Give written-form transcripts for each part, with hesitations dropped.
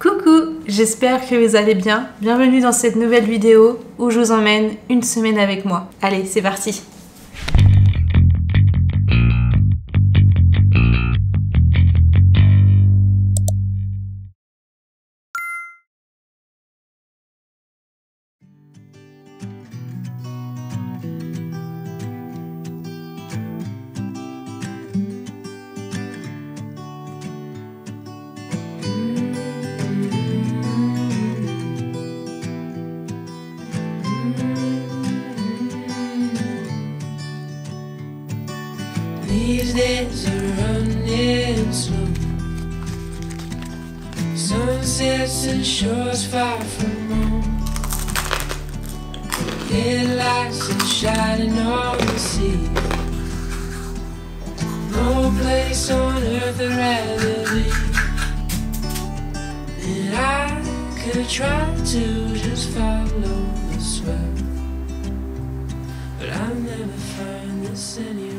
Coucou, j'espère que vous allez bien. Bienvenue dans cette nouvelle vidéo où je vous emmène une semaine avec moi. Allez, c'est parti. These days are running slow. Sunsets and shores far from home. Headlights are shining on the sea. No place on earth I'd rather be. And I could try to just follow the swell, but I'll never find this anywhere.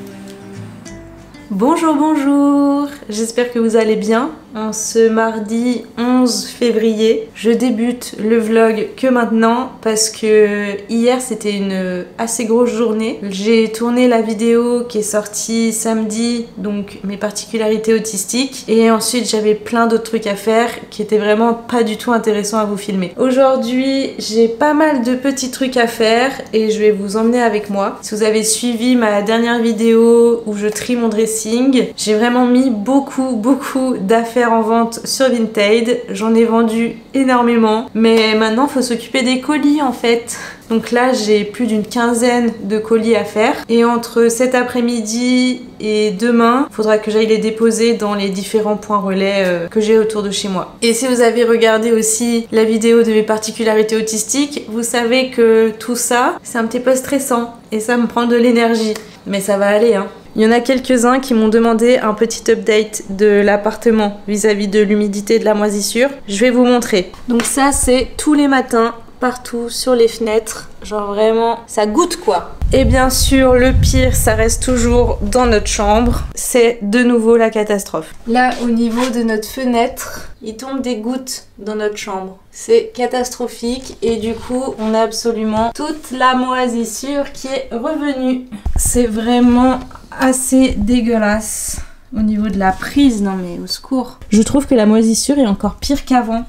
Bonjour, bonjour, j'espère que vous allez bien. En ce mardi 11 février, je débute le vlog que maintenant parce que hier c'était une assez grosse journée. J'ai tourné la vidéo qui est sortie samedi, donc mes particularités autistiques, et ensuite j'avais plein d'autres trucs à faire qui étaient vraiment pas du tout intéressants à vous filmer. Aujourd'hui, j'ai pas mal de petits trucs à faire et je vais vous emmener avec moi. Si vous avez suivi ma dernière vidéo où je trie mon dressing, j'ai vraiment mis beaucoup d'affaires en vente sur Vinted. J'en ai vendu énormément, mais maintenant faut s'occuper des colis en fait. Donc là j'ai plus d'une quinzaine de colis à faire, et entre cet après-midi et demain, il faudra que j'aille les déposer dans les différents points relais que j'ai autour de chez moi. Et si vous avez regardé aussi la vidéo de mes particularités autistiques, vous savez que tout ça c'est un petit peu stressant et ça me prend de l'énergie, mais ça va aller hein. Il y en a quelques-uns qui m'ont demandé un petit update de l'appartement vis-à-vis de l'humidité et de la moisissure. Je vais vous montrer. Donc ça, c'est tous les matins, partout sur les fenêtres. Genre vraiment, ça goûte quoi. Et bien sûr, le pire, ça reste toujours dans notre chambre. C'est de nouveau la catastrophe. Là, au niveau de notre fenêtre, il tombe des gouttes dans notre chambre. C'est catastrophique et du coup, on a absolument toute la moisissure qui est revenue. C'est vraiment assez dégueulasse au niveau de la prise. Non mais au secours. Je trouve que la moisissure est encore pire qu'avant.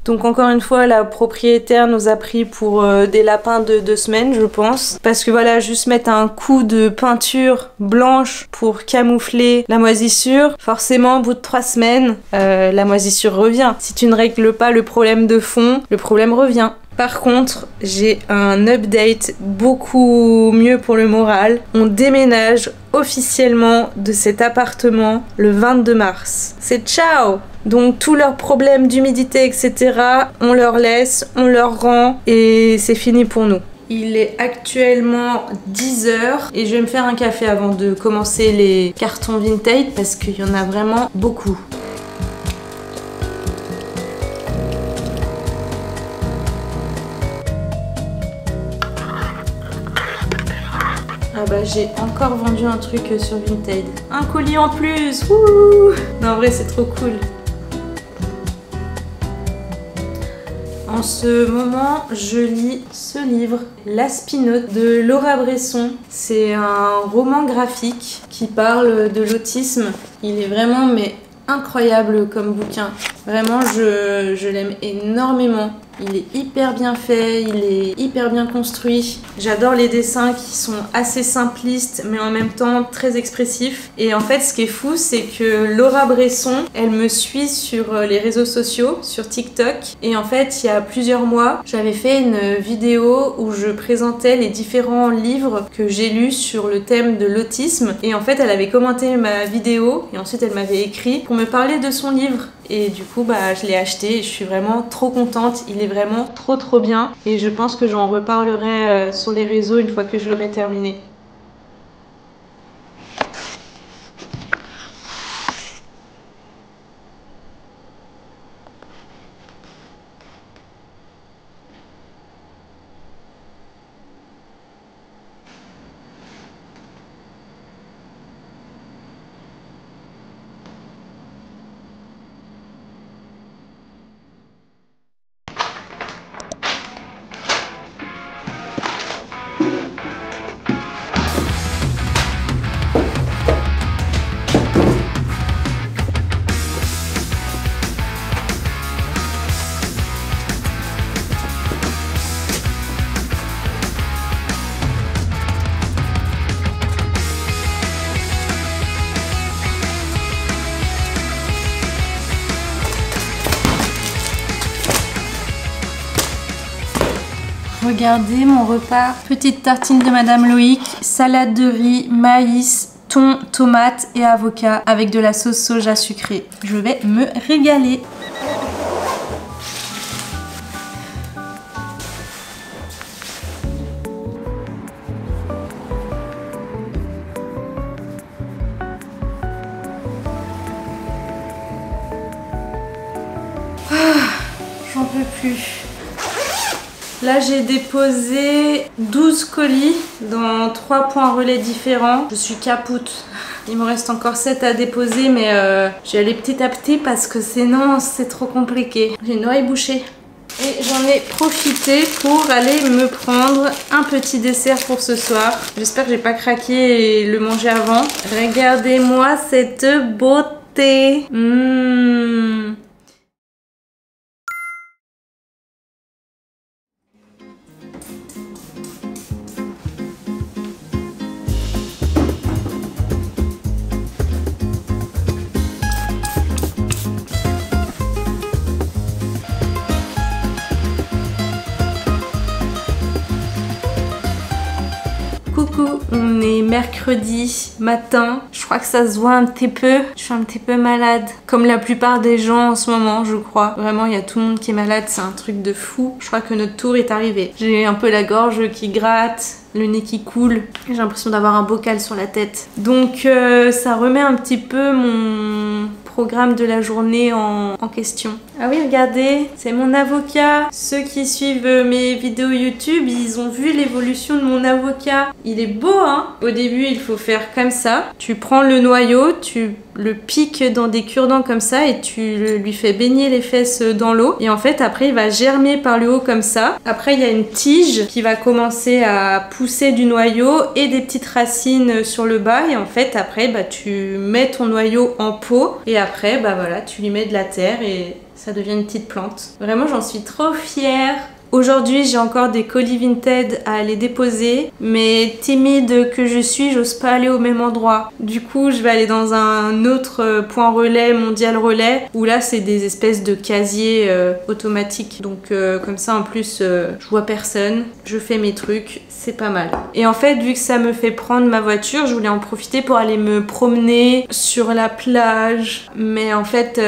Donc encore une fois, la propriétaire nous a pris pour des lapins de 2 semaines, je pense. Parce que voilà, juste mettre un coup de peinture blanche pour camoufler la moisissure, forcément, au bout de 3 semaines, la moisissure revient. Si tu ne règles pas le problème de fond, le problème revient. Par contre, j'ai un update beaucoup mieux pour le moral. On déménage officiellement de cet appartement le 22 mars. C'est ciao! Donc tous leurs problèmes d'humidité, etc., on leur laisse, on leur rend et c'est fini pour nous. Il est actuellement 10 h et je vais me faire un café avant de commencer les cartons Vinted parce qu'il y en a vraiment beaucoup. Ah bah j'ai encore vendu un truc sur Vinted. Un colis en plus. Wouh! Non, en vrai c'est trop cool. En ce moment, je lis ce livre, La Spinote de Laura Bresson. C'est un roman graphique qui parle de l'autisme. Il est vraiment incroyable comme bouquin. Vraiment, je l'aime énormément. Il est hyper bien fait, il est hyper bien construit. J'adore les dessins qui sont assez simplistes mais en même temps très expressifs. Et en fait, ce qui est fou, c'est que Laura Bresson, elle me suit sur les réseaux sociaux, sur TikTok. Et en fait, il y a plusieurs mois, j'avais fait une vidéo où je présentais les différents livres que j'ai lus sur le thème de l'autisme. Et en fait, elle avait commenté ma vidéo et ensuite elle m'avait écrit pour me parler de son livre. Et du coup, bah, je l'ai acheté et je suis vraiment trop contente. Il est vraiment trop bien. Et je pense que j'en reparlerai sur les réseaux une fois que je l'aurai terminé. Regardez mon repas. Petite tartine de Madame Loïc, salade de riz, maïs, thon, tomate et avocat avec de la sauce soja sucrée. Je vais me régaler. J'en peux plus. Là, j'ai déposé 12 colis dans 3 points relais différents. Je suis capoute. Il me reste encore 7 à déposer, mais je vais aller petit à petit parce que sinon, c'est trop compliqué. J'ai une oreille bouchée. Et j'en ai profité pour aller me prendre un petit dessert pour ce soir. J'espère que j'ai pas craqué et le manger avant. Regardez-moi cette beauté. Coucou, on est mercredi matin. Je crois que ça se voit un petit peu. Je suis un petit peu malade. Comme la plupart des gens en ce moment, je crois. Vraiment, il y a tout le monde qui est malade. C'est un truc de fou. Je crois que notre tour est arrivé. J'ai un peu la gorge qui gratte, le nez qui coule. J'ai l'impression d'avoir un bocal sur la tête. Donc, ça remet un petit peu mon programme de la journée en question. Ah oui, regardez, c'est mon avocat. Ceux qui suivent mes vidéos YouTube, ils ont vu l'évolution de mon avocat. Il est beau, hein? Au début, il faut faire comme ça. Tu prends le noyau, tu le piques dans des cure-dents comme ça et tu lui fais baigner les fesses dans l'eau. Et en fait, après, il va germer par le haut comme ça. Après, il y a une tige qui va commencer à pousser du noyau et des petites racines sur le bas. Et en fait, après, bah, tu mets ton noyau en pot et après, bah voilà, tu lui mets de la terre et ça devient une petite plante. Vraiment, j'en suis trop fière. Aujourd'hui, j'ai encore des colis Vinted à aller déposer, mais timide que je suis, j'ose pas aller au même endroit. Du coup, je vais aller dans un autre point relais, mondial relais, où là, c'est des espèces de casiers automatiques. Donc comme ça, en plus, je vois personne, je fais mes trucs, c'est pas mal. Et en fait, vu que ça me fait prendre ma voiture, je voulais en profiter pour aller me promener sur la plage. Mais en fait,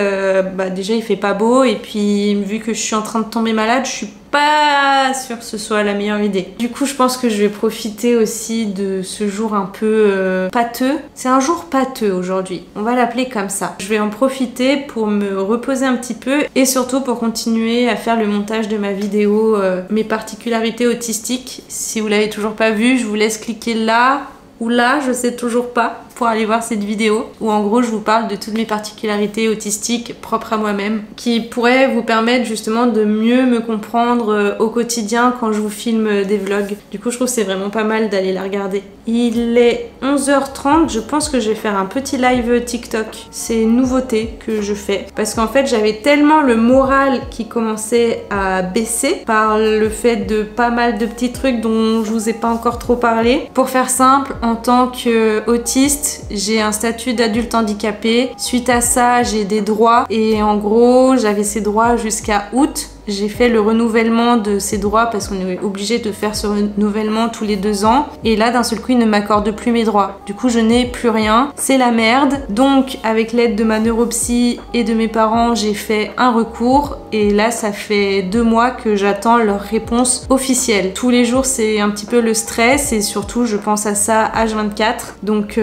bah, déjà, il fait pas beau, et puis vu que je suis en train de tomber malade, je suis pas sûre que ce soit la meilleure idée. Du coup, je pense que je vais profiter aussi de ce jour un peu pâteux. C'est un jour pâteux aujourd'hui, on va l'appeler comme ça. Je vais en profiter pour me reposer un petit peu et surtout pour continuer à faire le montage de ma vidéo mes particularités autistiques. Si vous l'avez toujours pas vu, je vous laisse cliquer là ou là, je sais toujours pas, pour aller voir cette vidéo où en gros je vous parle de toutes mes particularités autistiques propres à moi-même qui pourraient vous permettre justement de mieux me comprendre au quotidien quand je vous filme des vlogs. Du coup, je trouve que c'est vraiment pas mal d'aller la regarder. Il est 11h30, je pense que je vais faire un petit live TikTok. C'est une nouveauté que je fais parce qu'en fait j'avais tellement le moral qui commençait à baisser par le fait de pas mal de petits trucs dont je vous ai pas encore trop parlé. Pour faire simple, en tant qu'autiste, j'ai un statut d'adulte handicapé. Suite à ça, j'ai des droits et en gros, j'avais ces droits jusqu'à août. J'ai fait le renouvellement de ces droits parce qu'on est obligé de faire ce renouvellement tous les 2 ans. Et là, d'un seul coup, ils ne m'accordent plus mes droits. Du coup, je n'ai plus rien. C'est la merde. Donc, avec l'aide de ma neuropsy et de mes parents, j'ai fait un recours. Et là, ça fait 2 mois que j'attends leur réponse officielle. Tous les jours, c'est un petit peu le stress et surtout, je pense à ça H24. Donc,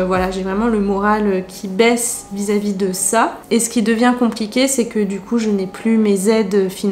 voilà, j'ai vraiment le moral qui baisse vis-à-vis de ça. Et ce qui devient compliqué, c'est que du coup, je n'ai plus mes aides financières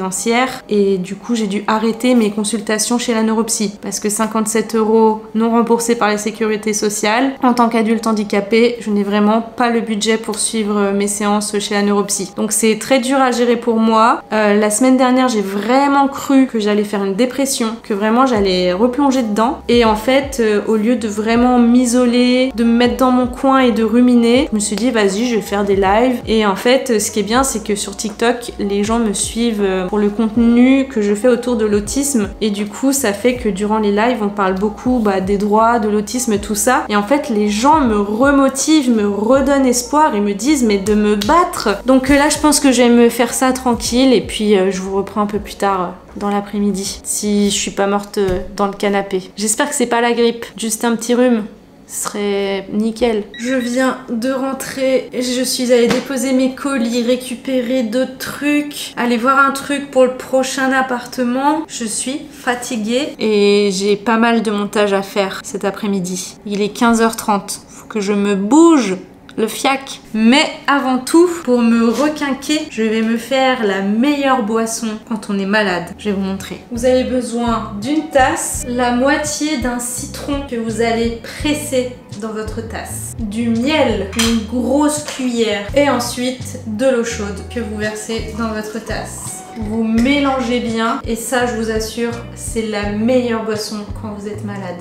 et du coup j'ai dû arrêter mes consultations chez la neuropsy parce que 57 € non remboursés par la sécurité sociale. En tant qu'adulte handicapé, je n'ai vraiment pas le budget pour suivre mes séances chez la neuropsy. Donc c'est très dur à gérer pour moi. La semaine dernière, j'ai vraiment cru que j'allais faire une dépression, que vraiment j'allais replonger dedans. Et en fait, au lieu de vraiment m'isoler, de me mettre dans mon coin et de ruminer, je me suis dit vas-y, je vais faire des lives. Et en fait, ce qui est bien, c'est que sur TikTok, les gens me suivent pour le contenu que je fais autour de l'autisme et du coup ça fait que durant les lives on parle beaucoup des droits, de l'autisme, tout ça et en fait les gens me remotivent, me redonnent espoir et me disent mais de me battre. Donc là je pense que je vais me faire ça tranquille et puis je vous reprends un peu plus tard dans l'après-midi si je suis pas morte dans le canapé. J'espère que c'est pas la grippe, juste un petit rhume. Ce serait nickel. Je viens de rentrer, je suis allée déposer mes colis, récupérer d'autres trucs, aller voir un truc pour le prochain appartement. Je suis fatiguée et j'ai pas mal de montage à faire cet après-midi. Il est 15h30, faut que je me bouge le fiac. Mais avant tout, pour me requinquer, je vais me faire la meilleure boisson quand on est malade. Je vais vous montrer. Vous avez besoin d'une tasse, la moitié d'un citron que vous allez presser dans votre tasse, du miel, une grosse cuillère, et ensuite de l'eau chaude que vous versez dans votre tasse. Vous mélangez bien et ça, je vous assure, c'est la meilleure boisson quand vous êtes malade.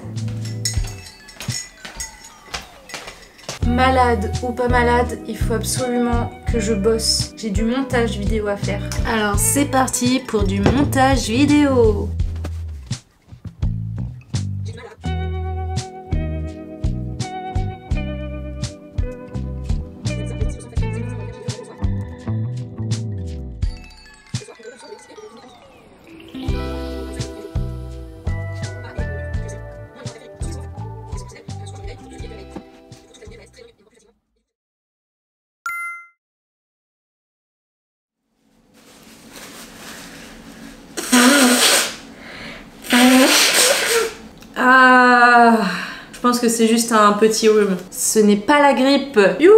Malade ou pas malade, il faut absolument que je bosse. J'ai du montage vidéo à faire. Alors c'est parti pour du montage vidéo. Ah, je pense que c'est juste un petit rhume. Ce n'est pas la grippe. Youhou!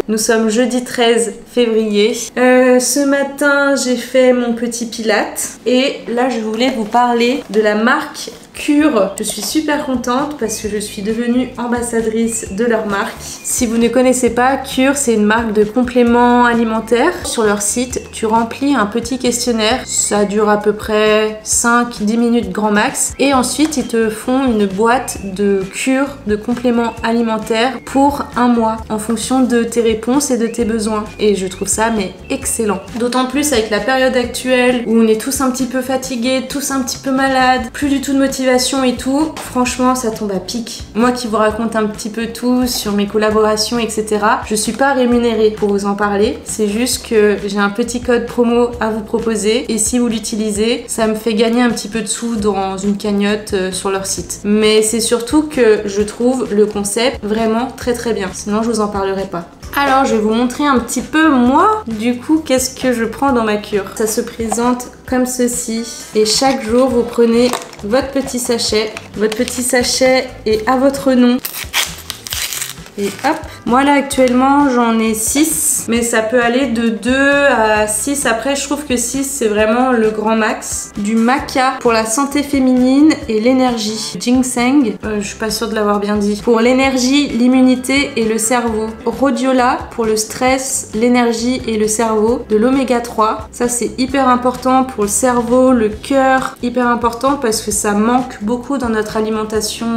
Nous sommes jeudi 13 février. Ce matin, j'ai fait mon petit pilate. Et là, je voulais vous parler de la marque Cure. Je suis super contente parce que je suis devenue ambassadrice de leur marque. Si vous ne connaissez pas, Cure, c'est une marque de compléments alimentaires. Sur leur site, tu remplis un petit questionnaire. Ça dure à peu près 5-10 minutes grand max. Et ensuite, ils te font une boîte de cure de compléments alimentaires pour un mois en fonction de tes réponses et de tes besoins. Et je trouve ça mais excellent. D'autant plus avec la période actuelle où on est tous un petit peu fatigués, tous un petit peu malades, plus du tout de motivation et tout, franchement ça tombe à pic. Moi qui vous raconte un petit peu tout sur mes collaborations etc, je suis pas rémunérée pour vous en parler, c'est juste que j'ai un petit code promo à vous proposer et si vous l'utilisez, ça me fait gagner un petit peu de sous dans une cagnotte sur leur site. Mais c'est surtout que je trouve le concept vraiment très très bien, sinon je vous en parlerai pas. Alors je vais vous montrer un petit peu moi, du coup, qu'est-ce que je prends dans ma cure. Ça se présente comme ceci et chaque jour vous prenez votre petit sachet est à votre nom. Et hop, moi là actuellement j'en ai 6, mais ça peut aller de 2 à 6. Après je trouve que 6 c'est vraiment le grand max. Du maca pour la santé féminine et l'énergie. Ginseng, je suis pas sûre de l'avoir bien dit. Pour l'énergie, l'immunité et le cerveau. Rhodiola pour le stress, l'énergie et le cerveau. De l'oméga 3, ça c'est hyper important pour le cerveau, le cœur. Hyper important parce que ça manque beaucoup dans notre alimentation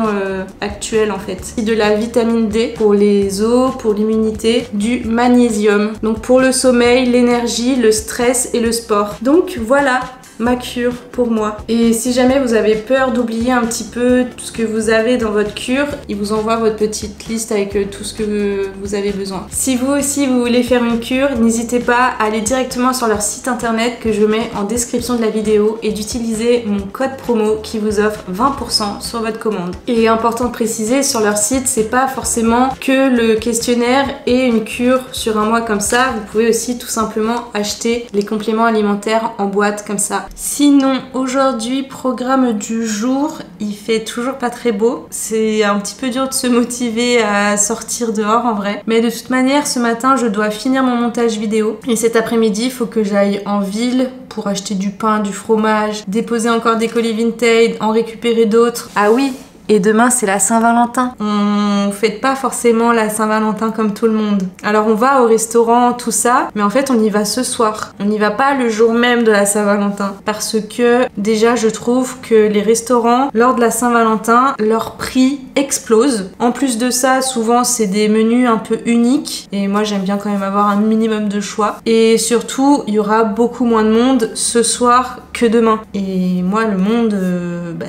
actuelle en fait. Et de la vitamine D pour les os, pour l'immunité, du magnésium. Donc pour le sommeil, l'énergie, le stress et le sport. Donc voilà ma cure pour moi. Et si jamais vous avez peur d'oublier un petit peu tout ce que vous avez dans votre cure, il vous envoie votre petite liste avec tout ce que vous avez besoin. Si vous aussi vous voulez faire une cure, n'hésitez pas à aller directement sur leur site internet que je mets en description de la vidéo et d'utiliser mon code promo qui vous offre 20% sur votre commande. Et important de préciser, sur leur site, c'est pas forcément que le questionnaire et une cure sur un mois comme ça, vous pouvez aussi tout simplement acheter les compléments alimentaires en boîte comme ça. Sinon, aujourd'hui, programme du jour, il fait toujours pas très beau. C'est un petit peu dur de se motiver à sortir dehors en vrai. Mais de toute manière, ce matin, je dois finir mon montage vidéo. Et cet après-midi, il faut que j'aille en ville pour acheter du pain, du fromage, déposer encore des colis Vinted, en récupérer d'autres. Ah oui! Et demain, c'est la Saint-Valentin. On fête pas forcément la Saint-Valentin comme tout le monde. Alors on va au restaurant, tout ça, mais en fait on y va ce soir. On n'y va pas le jour même de la Saint-Valentin. Parce que déjà je trouve que les restaurants, lors de la Saint-Valentin, leur prix explose. En plus de ça, souvent c'est des menus un peu uniques. Et moi j'aime bien quand même avoir un minimum de choix. Et surtout, il y aura beaucoup moins de monde ce soir que demain. Et moi le monde,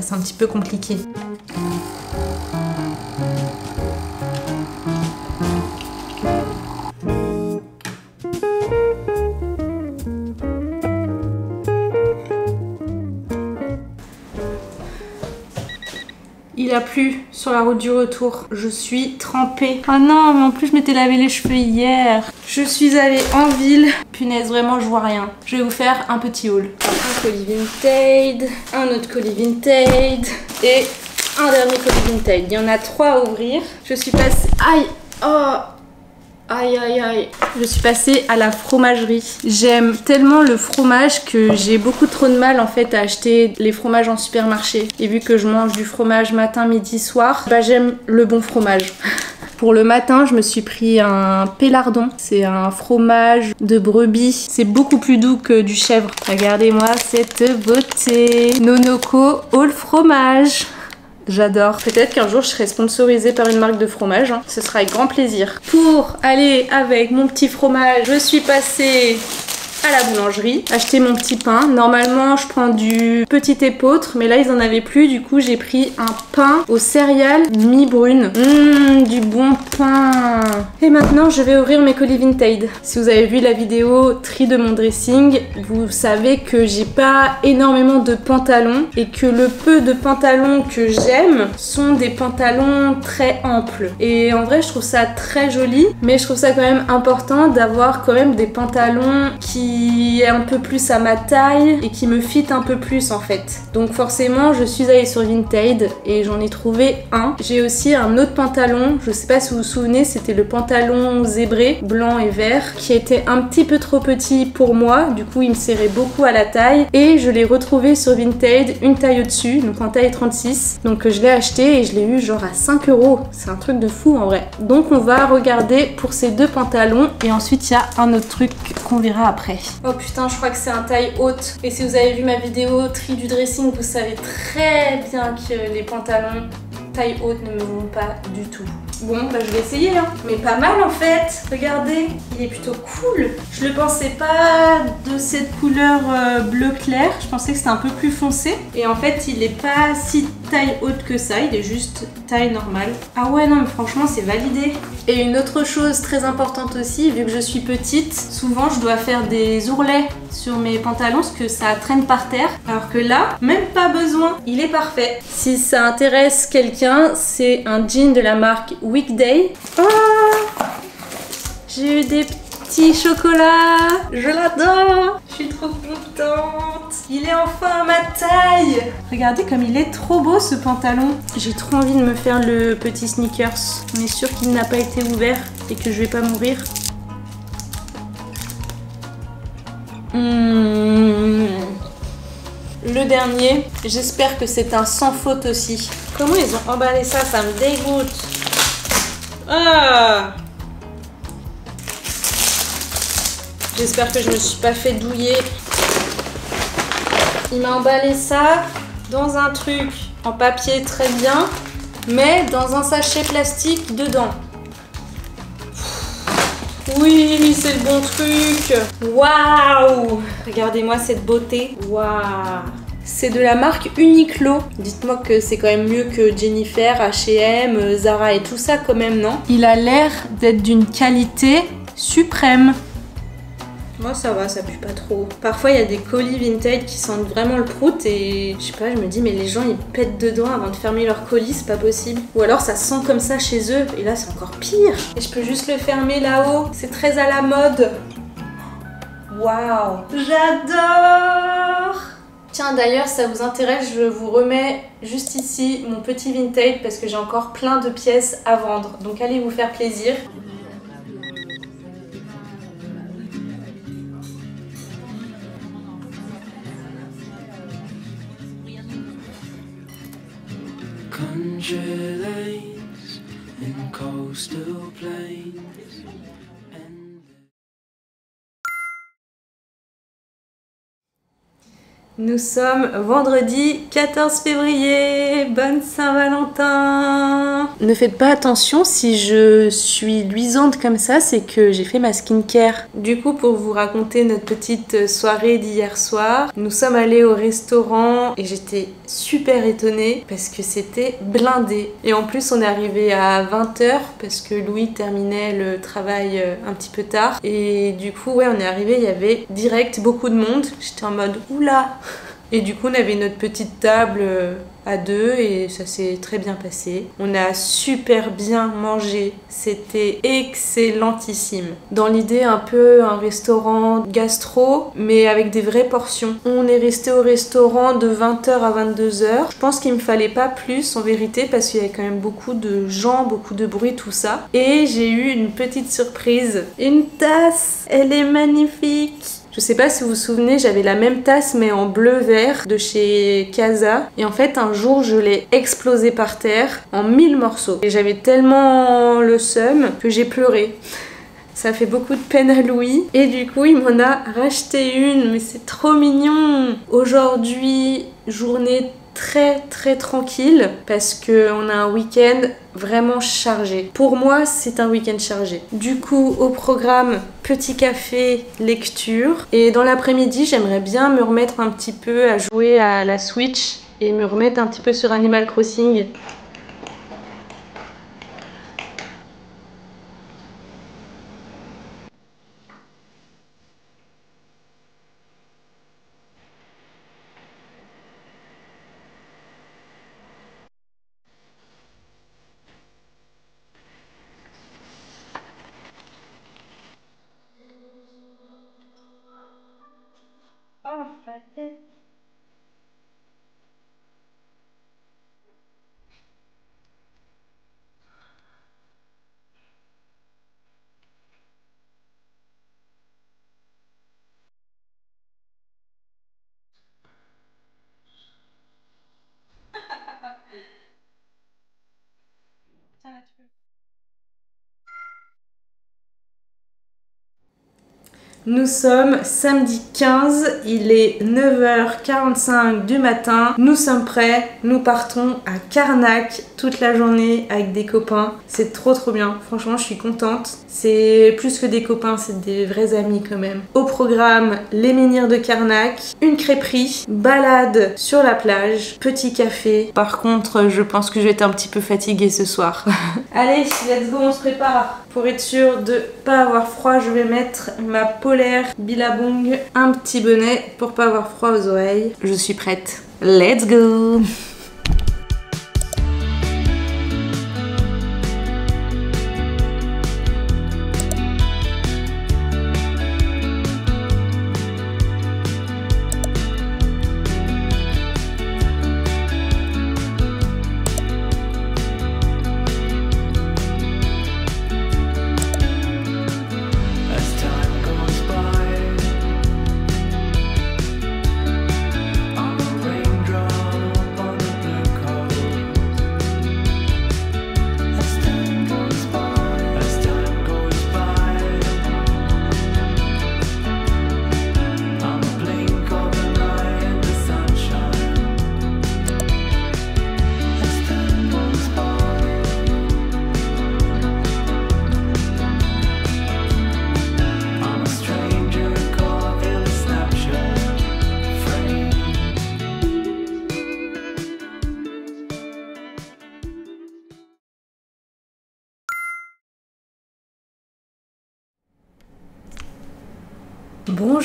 c'est un petit peu compliqué. il a plu sur la route du retour. Je suis trempée. Ah non, mais en plus je m'étais lavé les cheveux hier. Je suis allée en ville. Punaise, vraiment je vois rien. Je vais vous faire un petit haul. Un colis Vinted, un autre colis Vinted et un dernier colis Vinted. Il y en a 3 à ouvrir. Je suis passée... Aïe. Oh. Aïe aïe aïe. Je suis passée à la fromagerie. J'aime tellement le fromage que j'ai beaucoup trop de mal en fait à acheter les fromages en supermarché. Et vu que je mange du fromage matin, midi, soir, bah j'aime le bon fromage. Pour le matin, je me suis pris un pélardon. C'est un fromage de brebis. C'est beaucoup plus doux que du chèvre. Regardez-moi cette beauté. Nonoko All Fromage. J'adore. Peut-être qu'un jour je serai sponsorisée par une marque de fromage. Hein. Ce sera avec grand plaisir. Pour aller avec mon petit fromage, je suis passée à la boulangerie, acheter mon petit pain. Normalement, je prends du petit épeautre, mais là, ils en avaient plus. Du coup, j'ai pris un pain aux céréales mi-brune. Du bon pain. Et maintenant, je vais ouvrir mes colis Vinted. Si vous avez vu la vidéo tri de mon dressing, vous savez que j'ai pas énormément de pantalons et que le peu de pantalons que j'aime sont des pantalons très amples. Et en vrai, je trouve ça très joli, mais je trouve ça quand même important d'avoir quand même des pantalons qui est un peu plus à ma taille et qui me fit un peu plus en fait. Donc forcément je suis allée sur Vinted et j'en ai trouvé un. J'ai aussi un autre pantalon, je sais pas si vous vous souvenez, c'était le pantalon zébré, blanc et vert, qui était un petit peu trop petit pour moi, du coup il me serrait beaucoup à la taille et je l'ai retrouvé sur Vinted, une taille au-dessus, donc en taille 36. Donc je l'ai acheté et je l'ai eu genre à 5 €. C'est un truc de fou en vrai. Donc on va regarder pour ces deux pantalons et ensuite il y a un autre truc qu'on verra après. Oh putain, je crois que c'est un taille haute. Et si vous avez vu ma vidéo tri du dressing, vous savez très bien que les pantalons taille haute ne me vont pas du tout. Bon, bah je vais essayer hein. Mais pas mal en fait. Regardez, il est plutôt cool. Je le pensais pas de cette couleur bleu clair. Je pensais que c'était un peu plus foncé. Et en fait, il est pas si taille haute que ça. Il est juste taille normale. Ah ouais, non, mais franchement, c'est validé. Et une autre chose très importante aussi, vu que je suis petite, souvent je dois faire des ourlets sur mes pantalons parce que ça traîne par terre. Alors que là, même pas besoin. Il est parfait. Si ça intéresse quelqu'un, c'est un jean de la marque Weekday. Oh, j'ai eu des petits chocolats. Je l'adore. Je suis trop contente. Il est enfin à ma taille. Regardez comme il est trop beau ce pantalon. J'ai trop envie de me faire le petit sneakers. On est sûr qu'il n'a pas été ouvert et que je vais pas mourir. Le dernier, j'espère que c'est un sans faute aussi. Comment ils ont emballé ça? Ça me dégoûte. Ah! J'espère que je me suis pas fait douiller. Il m'a emballé ça dans un truc en papier très bien, mais dans un sachet plastique dedans. Oui, c'est le bon truc. Waouh! Regardez-moi cette beauté. Waouh! C'est de la marque Uniqlo. Dites-moi que c'est quand même mieux que Jennifer, H&M, Zara et tout ça quand même, non? Il a l'air d'être d'une qualité suprême. Moi ça va, ça pue pas trop. Parfois il y a des colis Vinted qui sentent vraiment le prout et je sais pas, je me dis mais les gens ils pètent dedans avant de fermer leur colis, c'est pas possible. Ou alors ça sent comme ça chez eux et là c'est encore pire. Et je peux juste le fermer là-haut, c'est très à la mode. Waouh, j'adore! Tiens d'ailleurs, ça vous intéresse, je vous remets juste ici mon petit Vinted parce que j'ai encore plein de pièces à vendre. Donc allez vous faire plaisir. Country lanes and coastal plains. Nous sommes vendredi 14 février, bonne Saint-Valentin! Ne faites pas attention, si je suis luisante comme ça, c'est que j'ai fait ma skincare. Du coup, pour vous raconter notre petite soirée d'hier soir, nous sommes allés au restaurant et j'étais super étonnée parce que c'était blindé. Et en plus, on est arrivé à 20 h parce que Louis terminait le travail un petit peu tard. Et du coup, ouais, on est arrivé, il y avait direct beaucoup de monde. J'étais en mode, oula! Et du coup, on avait notre petite table à deux et ça s'est très bien passé. On a super bien mangé, c'était excellentissime. Dans l'idée, un peu un restaurant gastro, mais avec des vraies portions. On est resté au restaurant de 20h à 22h. Je pense qu'il me fallait pas plus en vérité parce qu'il y avait quand même beaucoup de gens, beaucoup de bruit, tout ça. Et j'ai eu une petite surprise. Une tasse, elle est magnifique. Je sais pas si vous vous souvenez, j'avais la même tasse mais en bleu-vert de chez Casa. Et en fait, un jour, je l'ai explosée par terre en 1000 morceaux. Et j'avais tellement le seum que j'ai pleuré. Ça fait beaucoup de peine à Louis. Et du coup, il m'en a racheté une. Mais c'est trop mignon. Aujourd'hui, journée très tranquille parce qu'on a un week-end vraiment chargé. Pour moi, c'est un week-end chargé. Du coup, au programme, petit café, lecture. Et dans l'après-midi, j'aimerais bien me remettre un petit peu à jouer à la Switch et me remettre un petit peu sur Animal Crossing. Nous sommes samedi 15, il est 9h45 du matin. Nous sommes prêts, nous partons à Carnac toute la journée avec des copains. C'est trop bien, franchement je suis contente. C'est plus que des copains, c'est des vrais amis quand même. Au programme, les menhirs de Carnac, une crêperie, balade sur la plage, petit café. Par contre, je pense que je vais être un petit peu fatiguée ce soir. Allez, let's go, on se prépare. Pour être sûr de pas avoir froid, je vais mettre ma polaire Billabong, un petit bonnet pour pas avoir froid aux oreilles. Je suis prête. Let's go!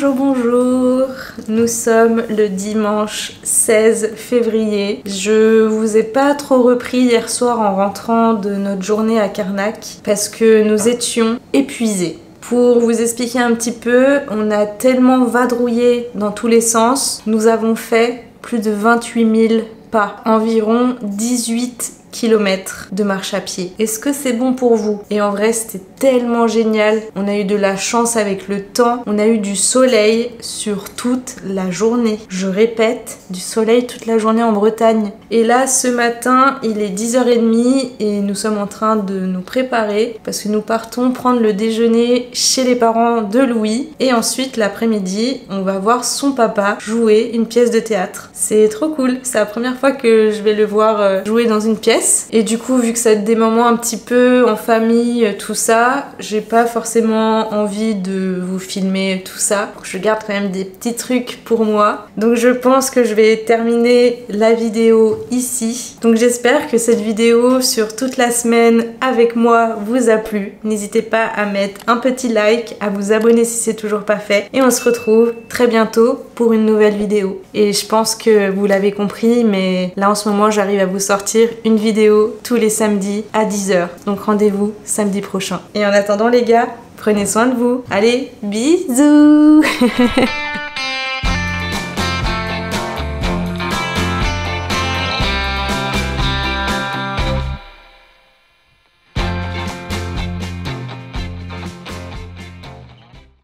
Bonjour, nous sommes le dimanche 16 février. Je vous ai pas trop repris hier soir en rentrant de notre journée à Carnac parce que nous étions épuisés. Pour vous expliquer un petit peu, on a tellement vadrouillé dans tous les sens. Nous avons fait plus de 28 000 pas, environ 18 km de marche à pied. Est-ce que c'est bon pour vous? Et en vrai, c'était tellement génial. On a eu de la chance avec le temps. On a eu du soleil sur toute la journée. Je répète, du soleil toute la journée en Bretagne. Et là, ce matin, il est 10h30 et nous sommes en train de nous préparer parce que nous partons prendre le déjeuner chez les parents de Louis. Et ensuite, l'après-midi, on va voir son papa jouer une pièce de théâtre. C'est trop cool. C'est la première fois que je vais le voir jouer dans une pièce. business. Et du coup, vu que ça va être des moments un petit peu en famille, tout ça, j'ai pas forcément envie de vous filmer tout ça. Je garde quand même des petits trucs pour moi. Donc je pense que je vais terminer la vidéo ici. Donc j'espère que cette vidéo sur toute la semaine avec moi vous a plu. N'hésitez pas à mettre un petit like, à vous abonner si c'est toujours pas fait. Et on se retrouve très bientôt pour une nouvelle vidéo. Et je pense que vous l'avez compris, mais là en ce moment j'arrive à vous sortir une vidéo tous les samedis à 10 h. Donc rendez-vous samedi prochain. Et en attendant les gars, prenez soin de vous. Allez, bisous.